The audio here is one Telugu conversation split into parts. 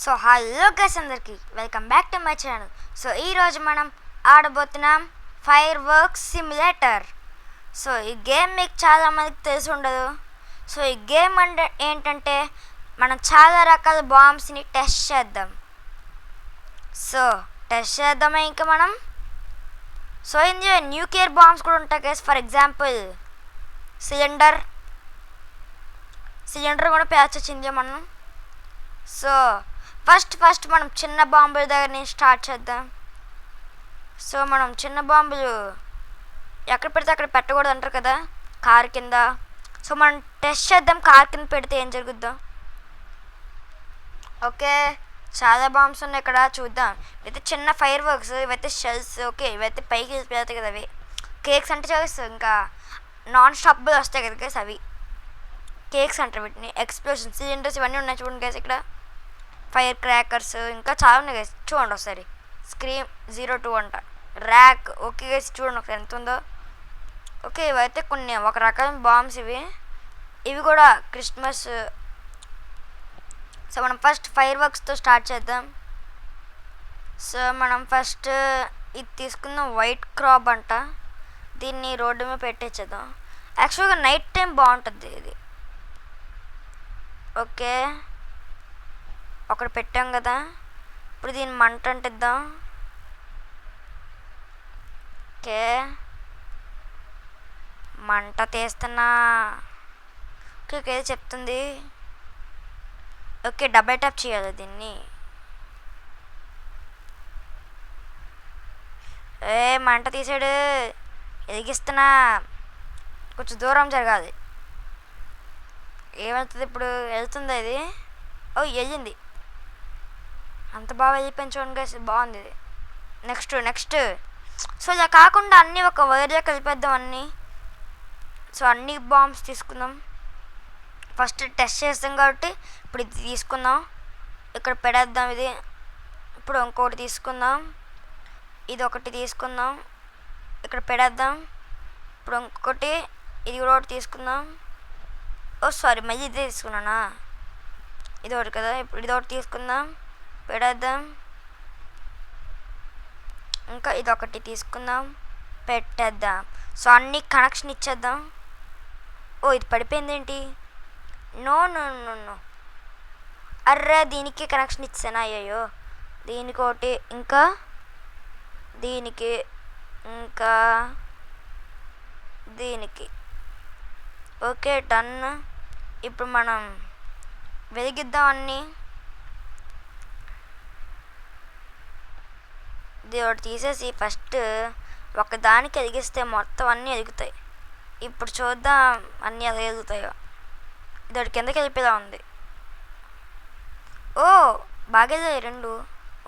సో హలో గైస్ అందరికి welcome back to my channel. So ఈరోజు మనం ఆడబోతున్నాం ఫైర్ వర్క్స్ సిమ్యులేటర్. సో ఈ గేమ్ మీకు చాలామందికి తెలిసి ఉండదు. సో ఈ గేమ్ అంటే ఏంటంటే మనం చాలా రకాల బాంబ్స్ని టెస్ట్ చేద్దాం. సో టెస్ట్ చేద్దామే ఇంకా మనం. సో ఇందులో న్యూక్లియర్ బాంబ్స్ కూడా ఉంటాయి గైస్. ఫర్ ఎగ్జాంపుల్ సిలిండర్ కూడా పేర్చొచ్చింది మనం. సో ఫస్ట్ మనం చిన్న బాంబుల దగ్గర నుంచి స్టార్ట్ చేద్దాం. సో మనం చిన్న బాంబులు ఎక్కడ పెడితే అక్కడ పెట్టకూడదు అంటారు కదా, కార్ కింద. సో మనం టెస్ట్ చేద్దాం కార్ కింద పెడితే ఏం జరుగుద్దాం. ఓకే, చాలా బాంబ్స్ ఉన్నాయి ఇక్కడ, చూద్దాం. ఇవైతే చిన్న ఫైర్ వర్క్స్, ఇవైతే షెల్స్. ఓకే, ఇవైతే పైకి వెళ్తాయి కదా, అవి కేక్స్ అంటే చేస్తాయి. ఇంకా నాన్ స్టాప్బుల్ వస్తాయి కదా గైస్, అవి కేక్స్ అంటారు వీటిని. ఎక్స్ప్లోషన్ సిలిండర్స్ ఇవన్నీ ఉన్నాయి చూడండి గైస్. ఇక్కడ ఫైర్ క్రాకర్స్ ఇంకా చాలా ఉన్నాయి గైస్, చూడండి ఒకసారి. స్క్రీమ్ 02 అంట, ర్యాక్. ఓకే గైస్, చూడండి ఒకసారి ఎంత ఉందో. ఓకే, ఇవైతే కొన్ని ఒక రకమైన బాంబ్స్ ఇవి కూడా క్రిస్మస్. సో మనం ఫస్ట్ ఫైర్ వర్క్స్తో స్టార్ట్ చేద్దాం. సో మనం ఫస్ట్ ఇది తీసుకుందాం, వైట్ క్రాబ్ అంట. దీన్ని రోడ్డు మీద పెట్టేసేద్దాం. యాక్చువల్గా నైట్ టైం బాగుంటుంది ఇది. ఓకే, ఒకటి పెట్టాం కదా, ఇప్పుడు దీన్ని మంట అంటిద్దాం. ఓకే, మంట తీస్తున్నా. ఓకే చెప్తుంది. ఓకే, డబల్ ట్యాప్ చేయాలి దీన్ని. మంట తీసాడు, ఎదిగిస్తున్నా. కొంచెం దూరం జరగాలి. ఏమవుతుంది ఇప్పుడు? వెళ్తుందా ఇది? ఓ వెళ్ళింది, అంత బాగా వెళ్ళిపోయింది చూడండి గైస్, బాగుంది ఇది. నెక్స్ట్ సో ఇలా కాకుండా అన్నీ ఒక వైర్లో కలిపేద్దాం అన్నీ. సో అన్ని బాంబ్స్ తీసుకుందాం. ఫస్ట్ టెస్ట్ చేస్తాం కాబట్టి ఇప్పుడు ఇది తీసుకుందాం, ఇక్కడ పెడేద్దాం ఇది. ఇప్పుడు ఇంకోటి తీసుకుందాం, ఇది ఒకటి తీసుకుందాం, ఇక్కడ పెడేద్దాం. ఇప్పుడు ఇంకొకటి, ఇది కూడా ఒకటి తీసుకుందాం. ఓ సారీ, మళ్ళీ ఇదే తీసుకున్నానా, ఇది ఒకటి కదా. ఇప్పుడు ఇది ఒకటి తీసుకుందాం, పెడేద్దాం. ఇంకా ఇది ఒకటి తీసుకుందాం, పెట్టేద్దాం. సో అన్నీ కనెక్షన్ ఇచ్చేద్దాం. ఓ ఇది పడిపోయింది ఏంటి? నో నో నో నో, అర్రే దీనికి కనెక్షన్ ఇచ్చాను, అయ్యో. దీనికి ఒకటి, ఇంకా దీనికి, ఇంకా దీనికి. Okay done. ఇప్పుడు మనం వెలిగిద్దాం అన్నీ. ఇది ఒకటి తీసేసి ఫస్ట్ ఒకదానికి వెలిగిస్తే మొత్తం అన్నీ వెలుగుతాయి. ఇప్పుడు చూద్దాం అన్నీ ఎలా వెలుగుతాయో. ఇది ఒకటి కిందకి వెళ్ళిపోయేలా ఉంది. ఓ బాగా వెళ్ళాయి రెండు.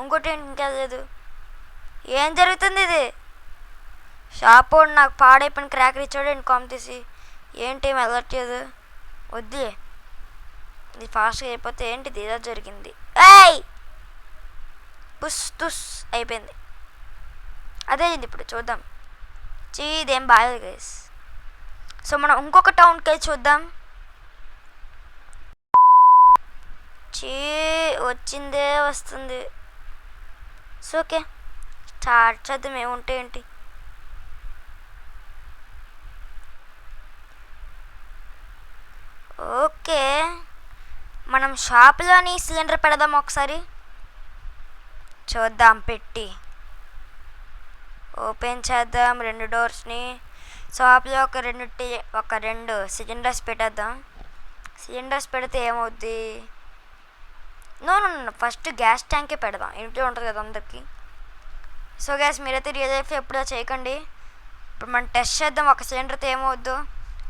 ఇంకోటి ఇంకా లేదు. ఏం జరుగుతుంది ఇది? షాప్ వాడు నాకు పాడైపోయిన క్రాకర్ ఇచ్చాడు అండి కామ్ తీసి. ఏంటి ఏం వెళ్ళట్లేదు? వద్దులే, ఇది ఫాస్ట్గా అయిపోతే ఏంటిది ఇలా జరిగింది. ఏయ్ పుస్ తుస్ అయిపోయింది. అదే ఇది. ఇప్పుడు చూద్దాం. ఇదేం బాగాలేదు గైస్. సో మనం ఇంకొక టౌన్కి వెళ్ళి చూద్దాం. వచ్చిందే వస్తుంది. సో ఓకే స్టార్ట్ చేద్దాం. ఏముంటాయి ఏంటి? ఓకే, మనం షాప్లోని సిలిండర్ పెడదాం ఒకసారి, చూద్దాం. పెట్టి ఓపెన్ చేద్దాం రెండు డోర్స్ని. షాప్లో ఒక రెండు సిలిండర్స్ పెట్టేద్దాం. సిలిండర్స్ పెడితే ఏమవుద్ది? నో ఫస్ట్ గ్యాస్ ట్యాంకే పెడదాం, ఇంట్లో ఉంటుంది కదా అందరికీ. సో గ్యాస్ మీరైతే రియల్ లైఫ్లో ఎప్పుడో చేయకండి. ఇప్పుడు మనం టెస్ట్ చేద్దాం ఒక సిలిండర్తో ఏమవుద్దు.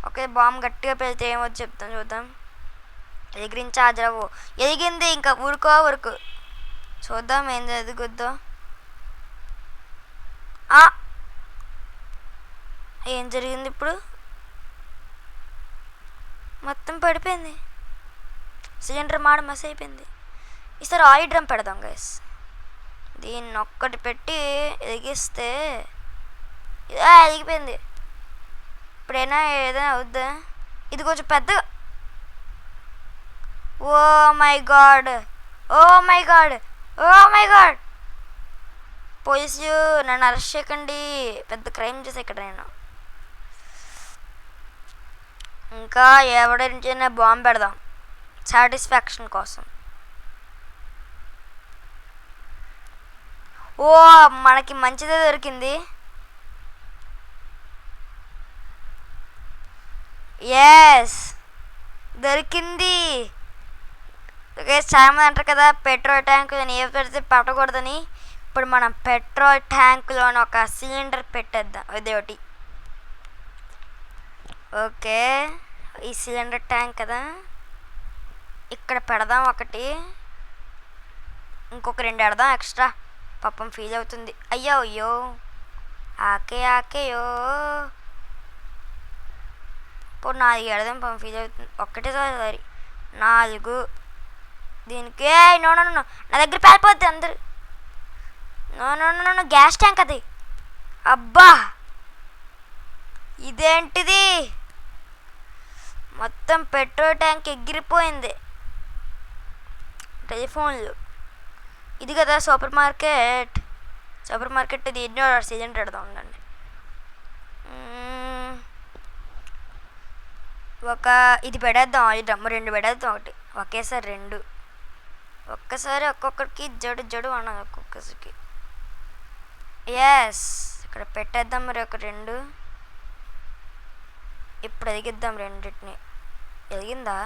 ఓకే, బాంబు గట్టిగా పెడితే ఏమవుద్దు చెప్తాం, చూద్దాం. ఎగిరించి ఛార్జ్ అవ్వు. ఎదిగింది, ఇంకా ఊరుకు. చూద్దాం ఏం ఎదుగుద్దో. ఏం జరిగింది ఇప్పుడు? మొత్తం పడిపోయింది, సిలిండర్ మస్ అయిపోయింది. ఈసారి ఆయిల్ డ్రమ్ పెడదాం గైస్. దీన్ని ఒక్కటి పెట్టి ఎదిగిస్తే ఎదిగిపోయింది. ఇప్పుడైనా ఏదైనా అవుద్దా? ఇది కొంచెం పెద్దగా. Oh my God, oh my God, oh my God, పోలీసులు నన్ను అరెస్ట్ చేయకండి, పెద్ద క్రైమ్ చేసా ఇక్కడ నేను. ఇంకా ఎవరించైనా బాంబు పెడదాం సాటిస్ఫాక్షన్ కోసం. ఓ మనకి మంచిదే దొరికింది. ఎస్ దొరికింది. ఓకే, చాలా మంది అంటారు కదా పెట్రోల్ ట్యాంక్ ఏ పెడితే పెట్టకూడదని. ఇప్పుడు మనం పెట్రోల్ ట్యాంకులోని ఒక సిలిండర్ పెట్టేద్దాం ఇదొకటి. ఓకే, ఈ సిలిండర్ ట్యాంక్ కదా ఇక్కడ పెడదాం ఒకటి, ఇంకొక 2 పెడదాం ఎక్స్ట్రా. పాపం ఫీల్ అవుతుంది. అయ్యో అయ్యో ఆకేయో. ఇప్పుడు 4 పెడదాం, పాపం ఫీల్ అవుతుంది. ఒక్కటే సారి 4. దీనికి నో నా దగ్గర పేలిపోద్ది అందరు. నో గ్యాస్ ట్యాంక్ అది. అబ్బా ఇదేంటిది, మొత్తం పెట్రోల్ ట్యాంక్ ఎగిరిపోయింది. టెలిఫోన్లు ఇది కదా సూపర్ మార్కెట్ ఇది ఎన్నో సిలిండర్ పెడదాం ఉండండి. ఇది పెడేద్దాం, ఈ డ్రమ్ము 2 పెడేద్దాం. ఒకటి ఒకేసారి 2, ఒక్కసారి ఒక్కొక్కరికి జడు అన్నది ఒక్కొక్కరికి. ఎస్ ఇక్కడ పెట్టేద్దాం మరి ఒక 2. ఇప్పుడు ఎదిగిద్దాం రెండింటిని. ఎదిగిందా?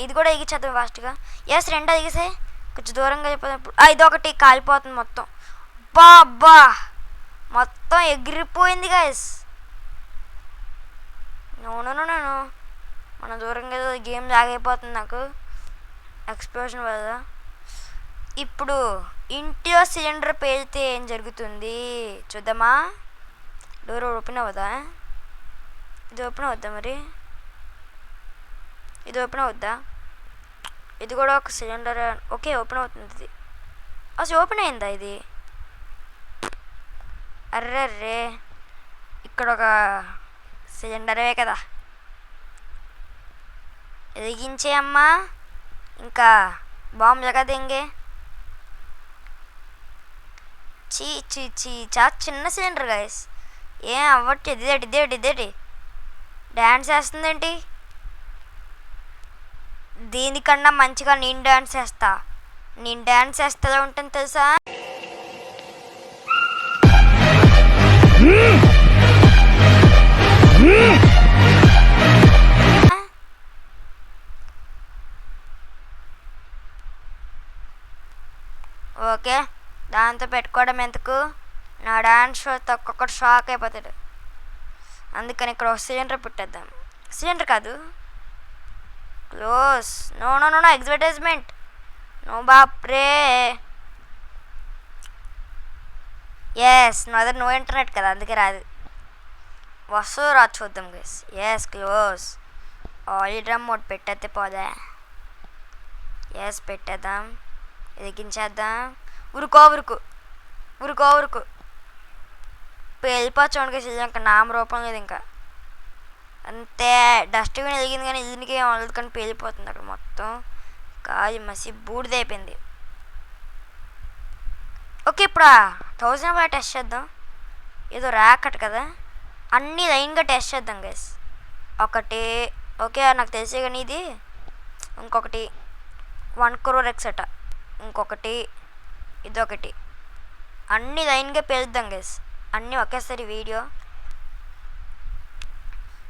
ఇది కూడా ఎగిచ్చేద్దాం ఫాస్ట్గా. ఎస్ 2 ఎగిసాయి, కొంచెం దూరంగా అయిపోతాం. ఇప్పుడు ఇదొకటి కాలిపోతుంది మొత్తం. అబ్బా మొత్తం ఎగిరిపోయింది గైస్. నేను మన దూరంగా గేమ్ లాగైపోతుంది నాకు ఎక్స్ప్లోషన్ వల్ల. ఇప్పుడు ఇంట్లో సిలిండర్ పేలితే ఏం జరుగుతుంది చూద్దామా? డోర్ ఓపెన్ అవ్వదా? ఇది ఓపెన్ అవుద్దా మరి? ఇది ఓపెన్ అవుద్దా? ఇది కూడా ఒక సిలిండర్. ఓకే ఓపెన్ అవుతుంది ఇది. అసలు ఓపెన్ అయిందా ఇది? అర్రే ఇక్కడ ఒక సిలిండరే కదా. ఎదిగించే అమ్మా, ఇంకా బాంబు జగదేంగే. చీ చాలా చిన్న సిలిండర్ గైస్, ఏం అవ్వట్లేదు. ఇదేటి డ్యాన్స్ వేస్తుందేంటి? దీనికన్నా మంచిగా నేను డ్యాన్స్ వేస్తా ఉంటుంది తెలుసా? ఓకే, దాంతో పెట్టుకోవడం ఎందుకు, నా డాన్స్ షో ఒక్కొక్కటి షాక్ అయిపోతాడు. అందుకని ఇక్కడ ఒక సిలిండర్ పెట్టేద్దాం. సిలిండర్ కాదు, క్లోజ్. No advertisement. నో బాప్రే. ఎస్ నో ఇంటర్నెట్ కదా, అందుకే రాదు. వస్తుంది రాదు చూద్దాం guys. Yes close. Oil drum ఒకటి పెట్టేస్తే పోదా? ఎస్ పెట్టేద్దాం, ఎదిగించేద్దాం. ఉరుకో వెళ్ళిపోవచ్చు గైస్. ఇది ఇంకా నామరూపం లేదు ఇంకా, అంతే. డస్ట్బిన్ వెలిగింది కానీ దీనికి ఏం అవ్వలేదు, కానీ పేలిపోతుంది అక్కడ మొత్తం. కాదు మసి బూడిదైపోయింది. ఓకే, ఇప్పుడు 1000 టెస్ట్ చేద్దాం. ఏదో ర్యాక్ అట కదా, అన్నీ లైన్గా టెస్ట్ చేద్దాం గైస్. ఒకటి ఓకే నాకు తెలిసే కానీ ఇది. ఇంకొకటి 1 crore X అట. ఇంకొకటి ఇదొకటి. అన్నీ లైన్గా పేలుద్దాం గైస్, అన్నీ ఒకేసారి వీడియో.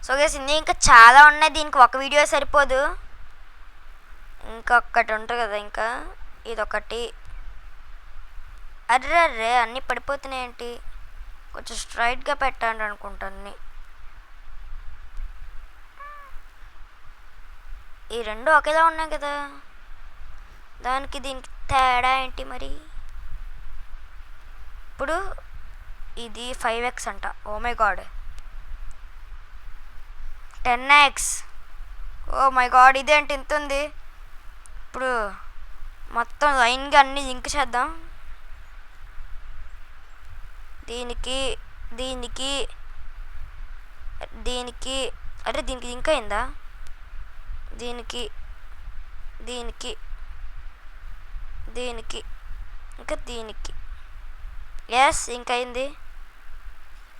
సో గైస్ ఇంకా చాలా ఉన్నాయి, దీనికి ఒక వీడియో సరిపోదు. ఇంకొకటి ఉంటుంది కదా, ఇంకా ఇదొకటి. అర్రే అన్నీ పడిపోతున్నాయేంటి? కొంచెం స్ట్రైట్గా పెట్టండి అనుకుంటాను. ఈ 2 ఒకేలా ఉన్నాయి కదా, దానికి దీనికి తేడా ఏంటి మరి? ఇప్పుడు ఇది 5x అంట. Oh my God, 10x. Oh my God, ఇదేంటి ఇంత ఉంది? ఇప్పుడు మొత్తం లైన్గా అన్నీ లింక్ చేద్దాం. దీనికి అరే దీనికి లింక్ అయిందా? దీనికి దీనికి దీనికి ఇంకా దీనికి. ఎస్ ఇంకా అయింది.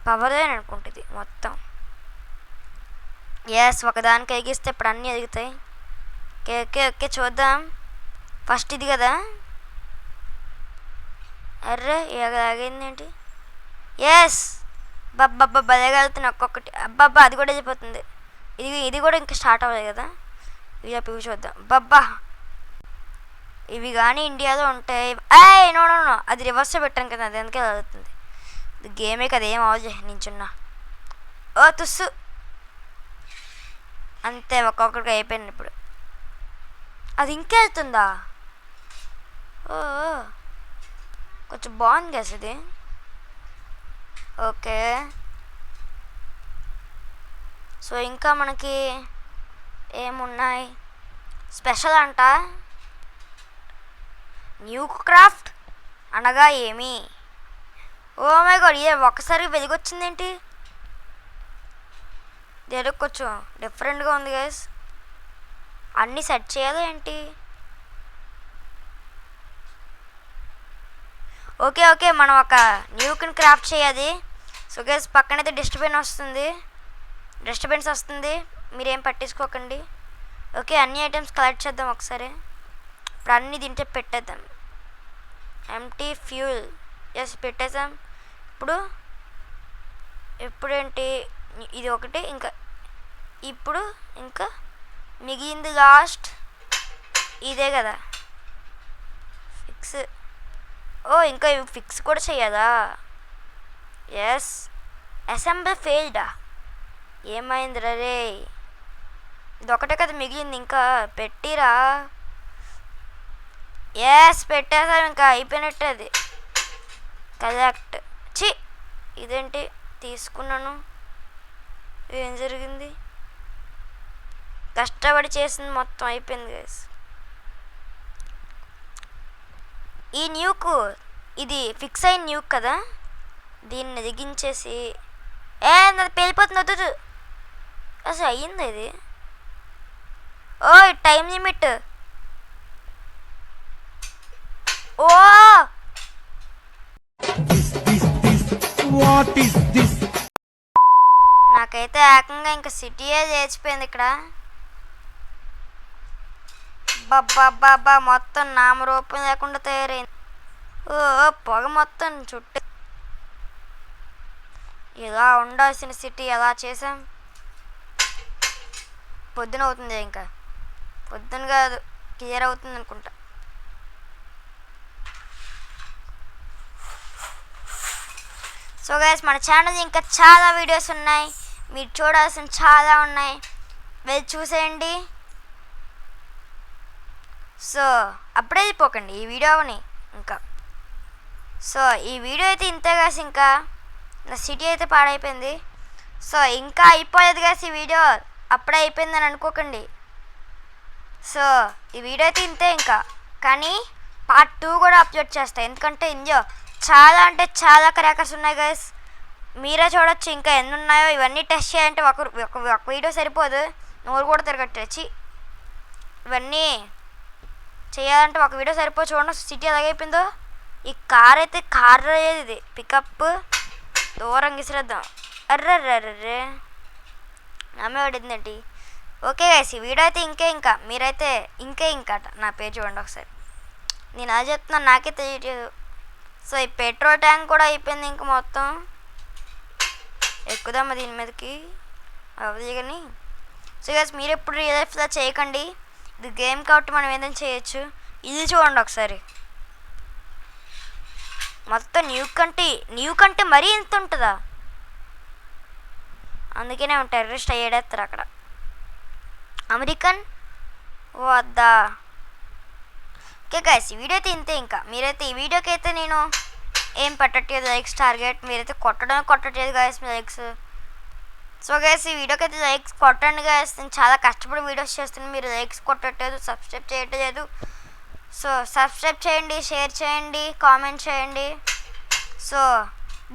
పవర్దే అనుకుంటుంది మొత్తం. ఎస్ ఒకదానికి ఎగిస్తే ఇప్పుడు అన్నీ ఎదుగుతాయి. ఓకే ఓకే ఓకే చూద్దాం. ఫస్ట్ ఇది కదా. అర్రే ఆగిందేంటి? ఎస్ బబ్బబ్బా భలేగా వెళ్తున్నాయి ఒక్కొక్కటి. అబ్బాబ్బా అది కూడా అయిపోతుంది. ఇది కూడా ఇంకా స్టార్ట్ అవ్వలేదు కదా. ఇవి చూద్దాం. బబ్బా ఇవి కానీ ఇండియాలో ఉంటాయి. నో నో నో అది రివర్స్ పెట్టాను కదా, అది ఎందుకే అవుతుంది. ఇది గేమే కదా, ఏం అవ్వదు నించున్నా. ఓ తుస్సు అంతే ఒక్కొక్కడికి అయిపోయింది. ఇప్పుడు అది ఇంకా వెళ్తుందా? ఓ కొంచెం బాగుంది కదా ఇది. ఓకే సో ఇంకా మనకి ఏమున్నాయి స్పెషల్ అంట. న్యూ క్రాఫ్ట్ అనగా ఏమి? ఓ మై గాడ్ ఒక్కసారి వెలిగొచ్చిందేంటి? దేని కొంచెం డిఫరెంట్గా ఉంది గైస్. అన్నీ సెట్ చేయాలి ఏంటి? ఓకే ఓకే మనం ఒక న్యూకిని క్రాఫ్ట్ చేయాలి. సో గైస్ పక్కనైతే డస్ట్బిన్స్ వస్తుంది, మీరేం పట్టించుకోకండి. ఓకే అన్ని ఐటమ్స్ కలెక్ట్ చేద్దాం ఒకసారి. ఇప్పుడు అన్నీ దీంట్లో పెట్టేద్దాం. ఎంటీ ఫ్యూల్ ఎస్ పెట్టేద్దాం. ఇప్పుడేంటి ఇది ఒకటి, ఇంకా ఇప్పుడు ఇంకా మిగిలింది లాస్ట్ ఇదే కదా ఫిక్స్. ఓ ఇంకా ఇవి ఫిక్స్ కూడా చెయ్యదా? Yes assembly ఫెయిల్డా? ఏమైంది రే? ఇది ఒకటే కదా మిగిలింది, ఇంకా పెట్టిరా. ఎస్ పెట్టేసాం, ఇంకా అయిపోయినట్టే. అది కలెక్ట్. ఇదేంటి తీసుకున్నాను, ఏం జరిగింది? కష్టపడి చేసింది మొత్తం అయిపోయింది గైస్. ఈ న్యూకు ఇది ఫిక్స్ అయిన న్యూక్ కదా, దీన్ని దిగించేసి నాది పేలిపోతుంది. వద్దు అసలు అయ్యింది ఇది. ఓ టైం లిమిట్. ఓ నాకైతే ఏకంగా ఇంకా సిటీయే లేచిపోయింది ఇక్కడ. బాబా మొత్తం నామరూపం లేకుండా తయారైంది. ఓ పొగ మొత్తం చుట్టూ. ఇలా ఉండాల్సిన సిటీ ఎలా చేసాం? పొద్దున అవుతుంది, ఇంకా పొద్దున కాదు క్లియర్ అవుతుంది అనుకుంటా. సో గైస్ మన ఛానల్ ఇంకా చాలా వీడియోస్ ఉన్నాయి, మీరు చూడాల్సిన చాలా ఉన్నాయి, వెళ్ళి చూసేయండి. సో అప్పుడే వెళ్ళిపోకండి ఈ వీడియోని ఇంకా. సో ఈ వీడియో అయితే ఇంతే గాస్, ఇంకా నా సిటీ అయితే పాడైపోయింది. సో ఇంకా అయిపోలేదు గాస్ ఈ వీడియో, అప్పుడే అయిపోయిందని అనుకోకండి. సో ఈ వీడియో అయితే ఇంతే ఇంకా, కానీ పార్ట్ 2 కూడా అప్లోడ్ చేస్తాయి, ఎందుకంటే ఇందులో చాలా అంటే చాలా క్రాకర్స్ ఉన్నాయి గైస్. మీరే చూడొచ్చు ఇంకా ఎన్ని ఉన్నాయో. ఇవన్నీ టెస్ట్ చేయాలంటే ఒక వీడియో సరిపోదు, నోరు కూడా తిరగట్టేసి. ఇవన్నీ చేయాలంటే ఒక వీడియో సరిపోదు. చూడండి సిటీ ఎలాగైపోయిందో. ఈ కార్ అయితే కార్ అయ్యేది, ఇది పికప్ దూరం గిసిరేద్దాం. అర్రర్రర్రే నమ్మే పడిందేంటి? ఓకే గైస్ ఈ వీడియో అయితే ఇంకా మీరైతే ఇంకా నా పేరు చూడండి ఒకసారి. నేను అది చెప్తున్నాను, నాకే తెలియట్లేదు. సో ఈ పెట్రోల్ ట్యాంక్ కూడా అయిపోయింది, ఇంకా మొత్తం ఎక్కుదామా దీని మీదకి అవ్వదు కానీ. సో గైస్ మీరు ఎప్పుడు రియల్ లైఫ్లో చేయకండి, ఇది గేమ్ కాబట్టి మనం ఏదైనా చేయొచ్చు. ఇది చూడండి ఒకసారి, మొత్తం న్యూ కంటే మరీ ఇంత ఉంటుందా? అందుకనే టెర్రరిస్ట్ అయ్యేస్తారు అక్కడ. అమెరికన్ వద్దా? ఓకే గైస్ ఈ వీడియో అయితే ఇంతే. ఇంకా మీరైతే ఈ వీడియోకి అయితే నేను ఏం పెట్టట్లేదు లైక్స్ టార్గెట్, మీరైతే కొట్టట్లేదు గైస్ మీ లైక్స్. సో గైస్ ఈ వీడియోకి అయితే లైక్స్ కొట్టండి గైస్, నేను చాలా కష్టపడి వీడియోస్ చేస్తున్నాను, మీరు లైక్స్ కొట్టట్లేదు, సబ్స్క్రైబ్ చేయట్లేదు. సో సబ్స్క్రైబ్ చేయండి, షేర్ చేయండి, కామెంట్ చేయండి. So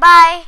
bye.